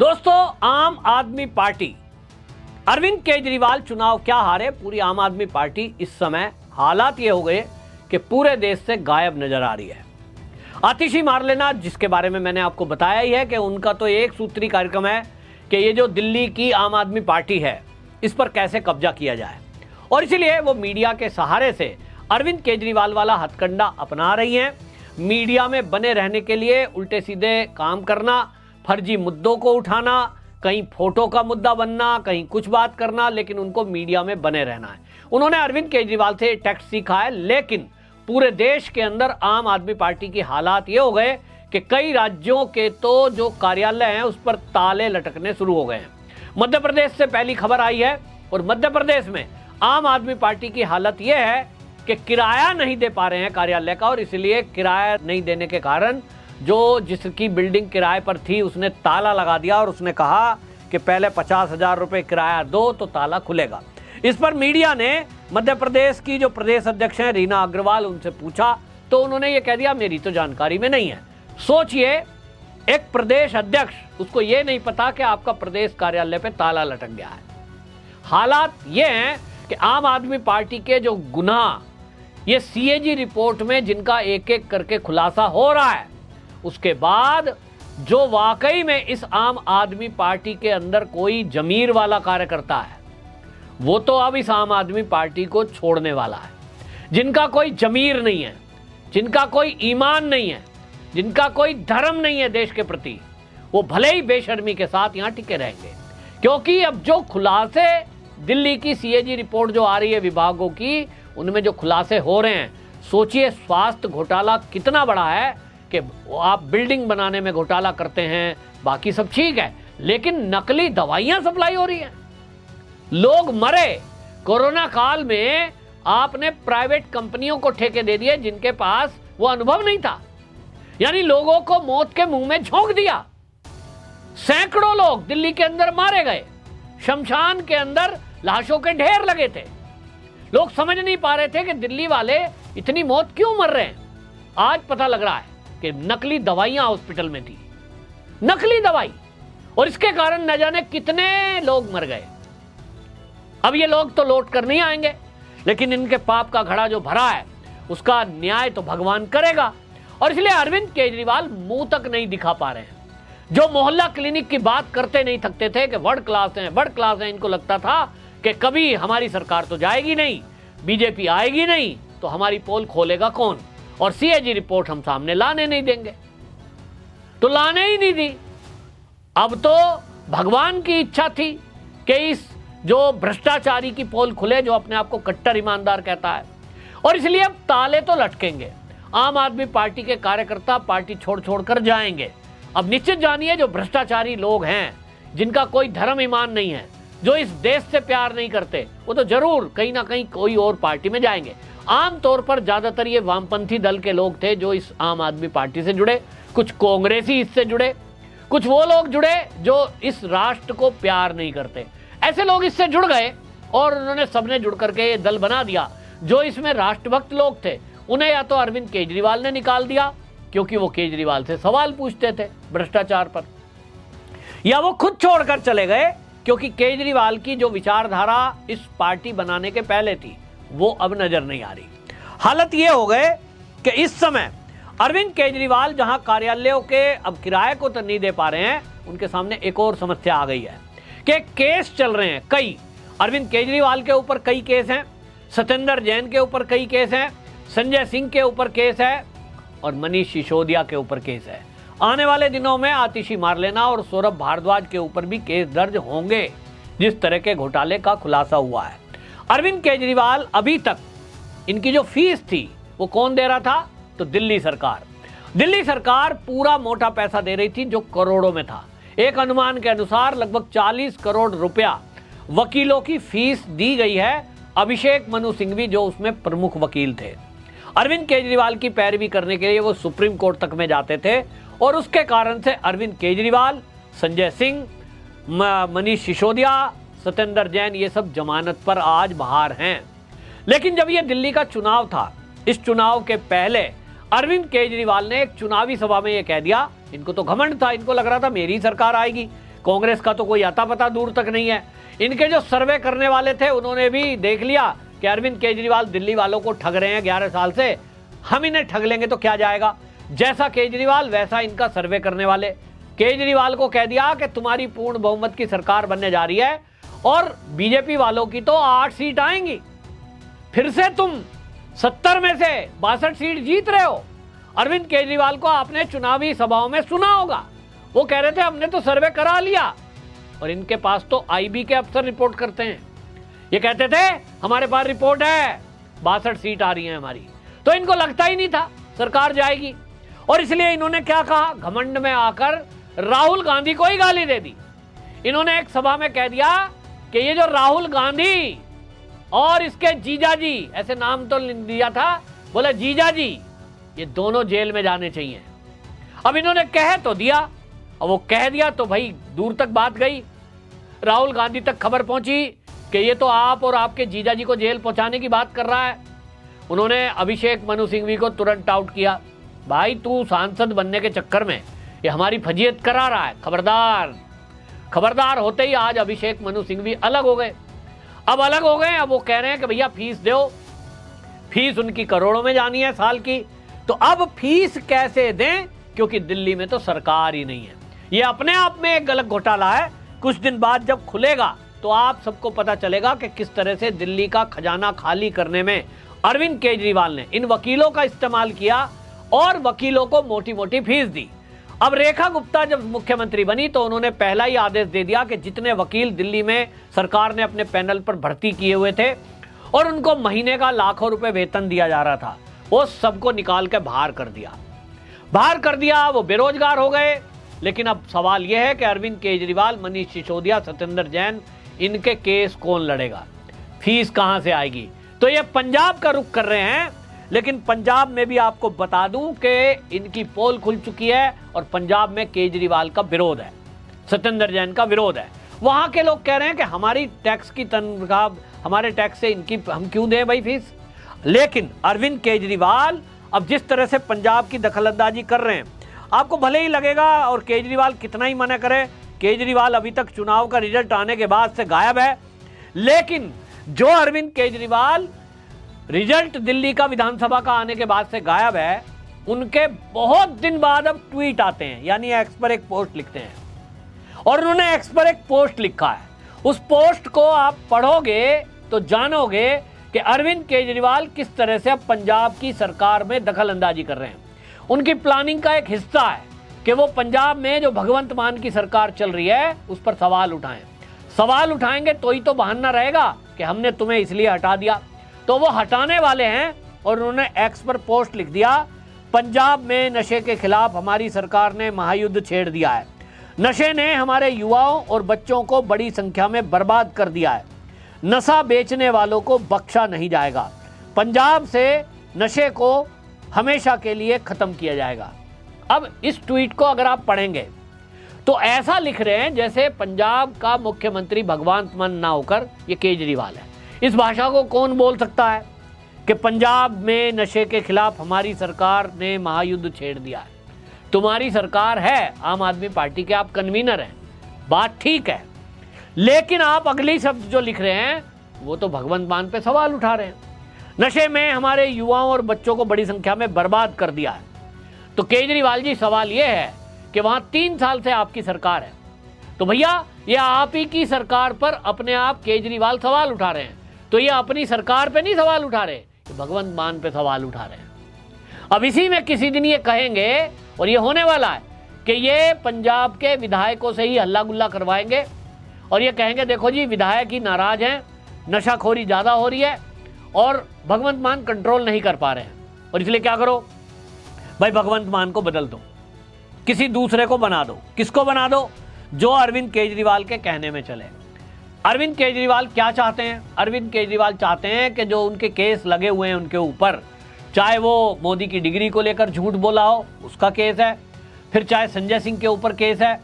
दोस्तों, आम आदमी पार्टी, अरविंद केजरीवाल चुनाव क्या हारे, पूरी आम आदमी पार्टी इस समय हालात ये हो गए कि पूरे देश से गायब नजर आ रही है। आतिशी मार लेना, जिसके बारे में मैंने आपको बताया ही है कि उनका तो एक सूत्री कार्यक्रम है कि ये जो दिल्ली की आम आदमी पार्टी है इस पर कैसे कब्जा किया जाए, और इसीलिए वो मीडिया के सहारे से अरविंद केजरीवाल वाला हथकंडा अपना रही हैं। मीडिया में बने रहने के लिए उल्टे सीधे काम करना, फर्जी मुद्दों को उठाना, कहीं फोटो का मुद्दा बनना, कहीं कुछ बात करना, लेकिन उनको मीडिया में बने रहना है। उन्होंने अरविंद केजरीवाल से टैक्स सीखा है, लेकिन पूरे देश के अंदर आम आदमी पार्टी की हालात ये हो गए कि कई राज्यों के तो जो कार्यालय हैं उस पर ताले लटकने शुरू हो गए हैं। मध्य प्रदेश से पहली खबर आई है और मध्य प्रदेश में आम आदमी पार्टी की हालत यह है कि किराया नहीं दे पा रहे हैं कार्यालय का, और इसलिए किराया नहीं देने के कारण जो जिसकी बिल्डिंग किराए पर थी उसने ताला लगा दिया और उसने कहा कि पहले 50,000 रुपये किराया दो तो ताला खुलेगा। इस पर मीडिया ने मध्य प्रदेश की जो प्रदेश अध्यक्ष हैं रीना अग्रवाल, उनसे पूछा तो उन्होंने ये कह दिया मेरी तो जानकारी में नहीं है। सोचिए, एक प्रदेश अध्यक्ष, उसको ये नहीं पता कि आपका प्रदेश कार्यालय पे ताला लटक गया है। हालात ये हैं कि आम आदमी पार्टी के जो गुनाह ये सीएजी रिपोर्ट में जिनका एक एक करके खुलासा हो रहा है, उसके बाद जो वाकई में इस आम आदमी पार्टी के अंदर कोई जमीर वाला कार्यकर्ता है वो तो अब इस आम आदमी पार्टी को छोड़ने वाला है। जिनका कोई जमीर नहीं है, जिनका कोई ईमान नहीं है, जिनका कोई धर्म नहीं है देश के प्रति, वो भले ही बेशर्मी के साथ यहां टिके रहेंगे। क्योंकि अब जो खुलासे दिल्ली की सीएजी रिपोर्ट जो आ रही है विभागों की, उनमें जो खुलासे हो रहे हैं, सोचिए स्वास्थ्य घोटाला कितना बड़ा है कि आप बिल्डिंग बनाने में घोटाला करते हैं, बाकी सब ठीक है, लेकिन नकली दवाइयां सप्लाई हो रही हैं, लोग मरे। कोरोना काल में आपने प्राइवेट कंपनियों को ठेके दे दिए जिनके पास वो अनुभव नहीं था, यानी लोगों को मौत के मुंह में झोंक दिया। सैकड़ों लोग दिल्ली के अंदर मारे गए, शमशान के अंदर लाशों के ढेर लगे थे। लोग समझ नहीं पा रहे थे कि दिल्ली वाले इतनी मौत क्यों मर रहे हैं। आज पता लग रहा है कि नकली दवाइयां हॉस्पिटल में थी, नकली दवाई, और इसके कारण न जाने कितने लोग मर गए। अब ये लोग तो लौट कर नहीं आएंगे, लेकिन इनके पाप का घड़ा जो भरा है उसका न्याय तो भगवान करेगा। और इसलिए अरविंद केजरीवाल मुंह तक नहीं दिखा पा रहे हैं। जो मोहल्ला क्लिनिक की बात करते नहीं थकते थे कि वर्ल्ड क्लास हैं, वर्ल्ड क्लास हैं, इनको लगता था कि कभी हमारी सरकार तो जाएगी नहीं, बीजेपी आएगी नहीं, तो हमारी पोल खोलेगा कौन, और सीएजी रिपोर्ट हम सामने लाने नहीं देंगे, तो लाने ही नहीं दी। अब तो भगवान की इच्छा थी कि इस जो भ्रष्टाचारी की पोल खुले, जो अपने आप को कट्टर ईमानदार कहता है, और इसलिए अब ताले तो लटकेंगे। आम आदमी पार्टी के कार्यकर्ता पार्टी छोड़ छोड़ कर जाएंगे। अब निश्चित जानिए, जो भ्रष्टाचारी लोग हैं, जिनका कोई धर्म ईमान नहीं है, जो इस देश से प्यार नहीं करते, वो तो जरूर कहीं ना कहीं कोई और पार्टी में जाएंगे। आमतौर पर ज्यादातर ये वामपंथी दल के लोग थे जो इस आम आदमी पार्टी से जुड़े, कुछ कांग्रेसी इससे जुड़े, कुछ वो लोग जुड़े जो इस राष्ट्र को प्यार नहीं करते। ऐसे लोग इससे जुड़ गए और उन्होंने सबने जुड़ करके ये दल बना दिया। जो इसमें राष्ट्रभक्त लोग थे उन्हें या तो अरविंद केजरीवाल ने निकाल दिया क्योंकि वो केजरीवाल से सवाल पूछते थे भ्रष्टाचार पर, या वो खुद छोड़कर चले गए क्योंकि केजरीवाल की जो विचारधारा इस पार्टी बनाने के पहले थी वो अब नजर नहीं आ रही। हालत ये हो गए कि इस समय अरविंद केजरीवाल जहां कार्यालयों के अब किराए को तो नहीं दे पा रहे हैं, उनके सामने एक और समस्या आ गई है कि केस चल रहे हैं कई। अरविंद केजरीवाल के ऊपर कई केस हैं, सत्येंद्र जैन के ऊपर कई केस हैं, संजय सिंह के ऊपर केस है और मनीष सिसोदिया के ऊपर केस है। आने वाले दिनों में आतिशी मार लेना और सौरभ भारद्वाज के ऊपर भी केस दर्ज होंगे, जिस तरह के घोटाले का खुलासा हुआ है। अरविंद केजरीवाल अभी तक इनकी जो फीस थी वो कौन दे रहा था, तो दिल्ली सरकार। दिल्ली सरकार पूरा मोटा पैसा दे रही थी जो करोड़ों में था। एक अनुमान के अनुसार लगभग 40 करोड़ रुपया वकीलों की फीस दी गई है। अभिषेक मनु सिंघवी जो उसमें प्रमुख वकील थे, अरविंद केजरीवाल की पैरवी करने के लिए वो सुप्रीम कोर्ट तक में जाते थे, और उसके कारण से अरविंद केजरीवाल, संजय सिंह, मनीष सिसोदिया, सत्येंद्र जैन ये सब जमानत पर आज बाहर हैं। लेकिन जब ये दिल्ली का चुनाव था, इस चुनाव के पहले अरविंद केजरीवाल ने एक चुनावी सभा में ये कह दिया, इनको तो घमंड था, इनको लग रहा था मेरी सरकार आएगी, कांग्रेस का तो कोई अता पता दूर तक नहीं है। इनके जो सर्वे करने वाले थे उन्होंने भी देख लिया कि अरविंद केजरीवाल दिल्ली वालों को ठग रहे हैं 11 साल से, हम इन्हें ठग लेंगे तो क्या जाएगा। जैसा केजरीवाल वैसा इनका सर्वे करने वाले। केजरीवाल को कह दिया कि तुम्हारी पूर्ण बहुमत की सरकार बनने जा रही है और बीजेपी वालों की तो 8 सीट आएंगी, फिर से तुम 70 में से 62 सीट जीत रहे हो। अरविंद केजरीवाल को आपने चुनावी सभाओं में सुना होगा, वो कह रहे थे हमने तो सर्वे करा लिया, और इनके पास तो आईबी के अफसर रिपोर्ट करते हैं। ये कहते थे हमारे पास रिपोर्ट है 62 सीट आ रही है हमारी, तो इनको लगता ही नहीं था सरकार जाएगी। और इसलिए इन्होंने क्या कहा, घमंड में आकर राहुल गांधी को ही गाली दे दी। इन्होंने एक सभा में कह दिया कि ये जो राहुल गांधी और इसके जीजा जी, ऐसे नाम तो दिया था, बोले जीजा जी ये दोनों जेल में जाने चाहिए। अब इन्होंने कह तो दिया, अब वो कह दिया तो भाई दूर तक बात गई, राहुल गांधी तक खबर पहुंची कि ये तो आप और आपके जीजा जी को जेल पहुंचाने की बात कर रहा है। उन्होंने अभिषेक मनु सिंघवी को तुरंत आउट किया, भाई तू सांसद बनने के चक्कर में ये हमारी फजीयत करा रहा है, खबरदार। खबरदार होते ही आज अभिषेक मनु सिंघवी अलग हो गए। अब अलग हो गए, अब वो कह रहे हैं कि भैया फीस दो, फीस उनकी करोड़ों में जानी है साल की, तो अब फीस कैसे दें, क्योंकि दिल्ली में तो सरकार ही नहीं है। ये अपने आप में एक गलत घोटाला है। कुछ दिन बाद जब खुलेगा तो आप सबको पता चलेगा कि किस तरह से दिल्ली का खजाना खाली करने में अरविंद केजरीवाल ने इन वकीलों का इस्तेमाल किया और वकीलों को मोटी मोटी फीस दी। अब रेखा गुप्ता जब मुख्यमंत्री बनी तो उन्होंने पहला ही आदेश दे दिया कि जितने वकील दिल्ली में सरकार ने अपने पैनल पर भर्ती किए हुए थे और उनको महीने का लाखों रुपए वेतन दिया जा रहा था, वो सबको निकाल के बाहर कर दिया। वो बेरोजगार हो गए। लेकिन अब सवाल यह है कि अरविंद केजरीवाल, मनीष सिसोदिया, सत्येंद्र जैन, इनके केस कौन लड़ेगा, फीस कहां से आएगी। तो ये पंजाब का रुख कर रहे हैं, लेकिन पंजाब में भी आपको बता दूं कि इनकी पोल खुल चुकी है और पंजाब में केजरीवाल का विरोध है, सत्येंद्र जैन का विरोध है। वहां के लोग कह रहे हैं कि हमारी टैक्स की तनख्वाह, हमारे टैक्स से इनकी हम क्यों दें भाई फीस। लेकिन अरविंद केजरीवाल अब जिस तरह से पंजाब की दखलंदाजी कर रहे हैं, आपको भले ही लगेगा और केजरीवाल कितना ही मना करे, केजरीवाल अभी तक चुनाव का रिजल्ट आने के बाद से गायब है। लेकिन जो अरविंद केजरीवाल रिजल्ट दिल्ली का विधानसभा का आने के बाद से गायब है, उनके बहुत दिन बाद अब ट्वीट आते हैं, यानी एक्स पर एक पोस्ट लिखते हैं। और उन्होंने एक्स पर एक पोस्ट लिखा है, उस पोस्ट को आप पढ़ोगे तो जानोगे कि अरविंद केजरीवाल किस तरह से अब पंजाब की सरकार में दखल अंदाजी कर रहे हैं। उनकी प्लानिंग का एक हिस्सा है कि वो पंजाब में जो भगवंत मान की सरकार चल रही है उस पर सवाल उठाएं। सवाल उठाएंगे तो ही तो बहाना रहेगा कि हमने तुम्हें इसलिए हटा दिया, तो वो हटाने वाले हैं। और उन्होंने एक्स पर पोस्ट लिख दिया, पंजाब में नशे के खिलाफ हमारी सरकार ने महायुद्ध छेड़ दिया है। नशे ने हमारे युवाओं और बच्चों को बड़ी संख्या में बर्बाद कर दिया है। नशा बेचने वालों को बख्शा नहीं जाएगा। पंजाब से नशे को हमेशा के लिए खत्म किया जाएगा। अब इस ट्वीट को अगर आप पढ़ेंगे तो ऐसा लिख रहे हैं जैसे पंजाब का मुख्यमंत्री भगवंत मान ना होकर ये केजरीवाल है। इस भाषा को कौन बोल सकता है कि पंजाब में नशे के खिलाफ हमारी सरकार ने महायुद्ध छेड़ दिया है। तुम्हारी सरकार है, आम आदमी पार्टी के आप कन्वीनर हैं, बात ठीक है, लेकिन आप अगली शब्द जो लिख रहे हैं वो तो भगवंत मान पे सवाल उठा रहे हैं। नशे में हमारे युवाओं और बच्चों को बड़ी संख्या में बर्बाद कर दिया है। तो केजरीवाल जी, सवाल ये है कि वहां 3 साल से आपकी सरकार है, तो भैया ये आप ही की सरकार पर अपने आप केजरीवाल सवाल उठा रहे हैं, तो ये अपनी सरकार पे नहीं सवाल उठा रहे, ये भगवंत मान पे सवाल उठा रहे हैं। अब इसी में किसी दिन ये कहेंगे, और ये होने वाला है, कि ये पंजाब के विधायकों से ही हल्ला गुल्ला करवाएंगे और ये कहेंगे देखो जी विधायक ही नाराज हैं, नशाखोरी ज़्यादा हो रही है और भगवंत मान कंट्रोल नहीं कर पा रहे हैं, और इसलिए क्या करो भाई, भगवंत मान को बदल दो, किसी दूसरे को बना दो। किसको बना दो? जो अरविंद केजरीवाल के कहने में चले। अरविंद केजरीवाल क्या चाहते हैं? अरविंद केजरीवाल चाहते हैं कि जो उनके केस लगे हुए हैं उनके ऊपर, चाहे वो मोदी की डिग्री को लेकर झूठ बोला हो उसका केस है, फिर चाहे संजय सिंह के ऊपर केस है,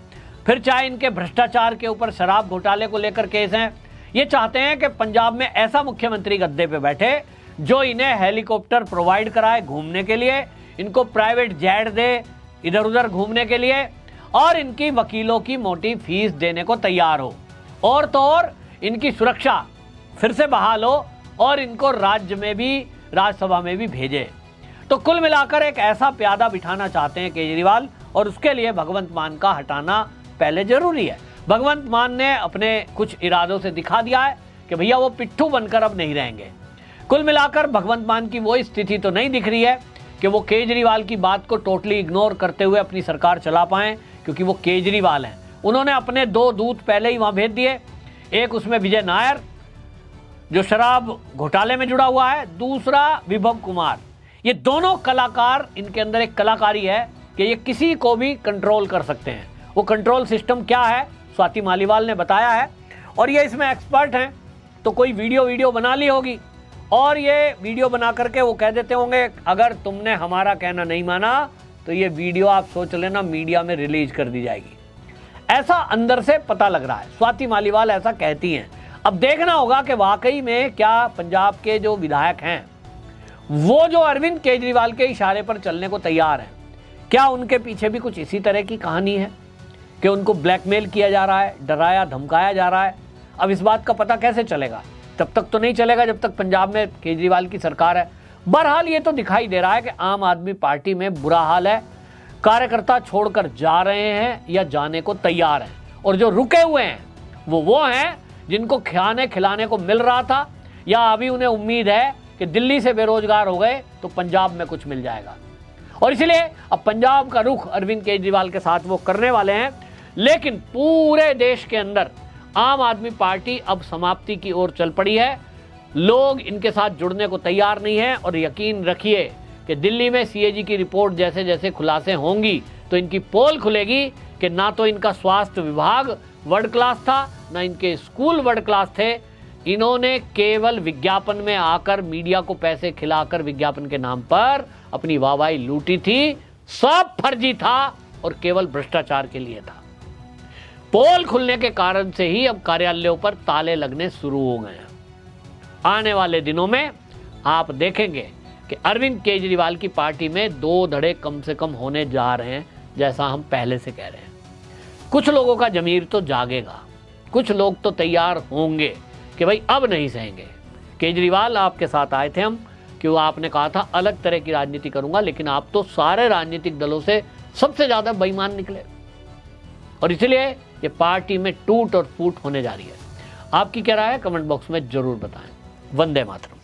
फिर चाहे इनके भ्रष्टाचार के ऊपर, शराब घोटाले को लेकर केस हैं। ये चाहते हैं कि पंजाब में ऐसा मुख्यमंत्री गद्दे पे बैठे जो इन्हें हेलीकॉप्टर प्रोवाइड कराए घूमने के लिए, इनको प्राइवेट जेट दे इधर उधर घूमने के लिए, और इनकी वकीलों की मोटी फीस देने को तैयार हो, और तो और इनकी सुरक्षा फिर से बहाल हो और इनको राज्यसभा में भी भेजे। तो कुल मिलाकर एक ऐसा प्यादा बिठाना चाहते हैं केजरीवाल, और उसके लिए भगवंत मान का हटाना पहले जरूरी है। भगवंत मान ने अपने कुछ इरादों से दिखा दिया है कि भैया वो पिट्ठू बनकर अब नहीं रहेंगे। कुल मिलाकर भगवंत मान की वो स्थिति तो नहीं दिख रही है कि वो केजरीवाल की बात को टोटली इग्नोर करते हुए अपनी सरकार चला पाएं, क्योंकि वो केजरीवाल हैं। उन्होंने अपने 2 दूत पहले ही वहां भेज दिए, एक उसमें विजय नायर जो शराब घोटाले में जुड़ा हुआ है, दूसरा विभव कुमार। ये दोनों कलाकार, इनके अंदर एक कलाकारी है कि ये किसी को भी कंट्रोल कर सकते हैं। वो कंट्रोल सिस्टम क्या है स्वाति मालीवाल ने बताया है, और ये इसमें एक्सपर्ट हैं। तो कोई वीडियो बना ली होगी और ये वीडियो बना करके वो कह देते होंगे अगर तुमने हमारा कहना नहीं माना तो ये वीडियो आप सोच लेना मीडिया में रिलीज कर दी जाएगी। ऐसा अंदर से पता लग रहा है, स्वाति मालीवाल ऐसा कहती हैं। अब देखना होगा कि वाकई में क्या पंजाब के जो विधायक हैं वो जो अरविंद केजरीवाल के इशारे पर चलने को तैयार हैं, क्या उनके पीछे भी कुछ इसी तरह की कहानी है कि उनको ब्लैकमेल किया जा रहा है, डराया धमकाया जा रहा है। अब इस बात का पता कैसे चलेगा? तब तक तो नहीं चलेगा जब तक पंजाब में केजरीवाल की सरकार है। बहरहाल ये तो दिखाई दे रहा है कि आम आदमी पार्टी में बुरा हाल है, कार्यकर्ता छोड़कर जा रहे हैं या जाने को तैयार हैं, और जो रुके हुए हैं वो हैं जिनको खाने खिलाने को मिल रहा था, या अभी उन्हें उम्मीद है कि दिल्ली से बेरोजगार हो गए तो पंजाब में कुछ मिल जाएगा। और इसलिए अब पंजाब का रुख अरविंद केजरीवाल के साथ वो करने वाले हैं। लेकिन पूरे देश के अंदर आम आदमी पार्टी अब समाप्ति की ओर चल पड़ी है। लोग इनके साथ जुड़ने को तैयार नहीं है, और यकीन रखिए कि दिल्ली में सीएजी की रिपोर्ट जैसे जैसे खुलासे होंगी तो इनकी पोल खुलेगी कि ना तो इनका स्वास्थ्य विभाग वर्ल्ड क्लास था, ना इनके स्कूल वर्ल्ड क्लास थे। इन्होंने केवल विज्ञापन में आकर मीडिया को पैसे खिलाकर विज्ञापन के नाम पर अपनी वाहवाही लूटी थी। सब फर्जी था और केवल भ्रष्टाचार के लिए था। पोल खुलने के कारण से ही अब कार्यालयों पर ताले लगने शुरू हो गए हैं। आने वाले दिनों में आप देखेंगे कि अरविंद केजरीवाल की पार्टी में 2 धड़े कम से कम होने जा रहे हैं, जैसा हम पहले से कह रहे हैं। कुछ लोगों का जमीर तो जागेगा, कुछ लोग तो तैयार होंगे कि भाई अब नहीं सहेंगे। केजरीवाल आपके साथ आए थे हम, कि वो आपने कहा था अलग तरह की राजनीति करूंगा, लेकिन आप तो सारे राजनीतिक दलों से सबसे ज्यादा बेईमान निकले, और इसलिए ये पार्टी में टूट और फूट होने जा रही है। आपकी क्या राय है कमेंट बॉक्स में जरूर बताएं। वंदे मातरम।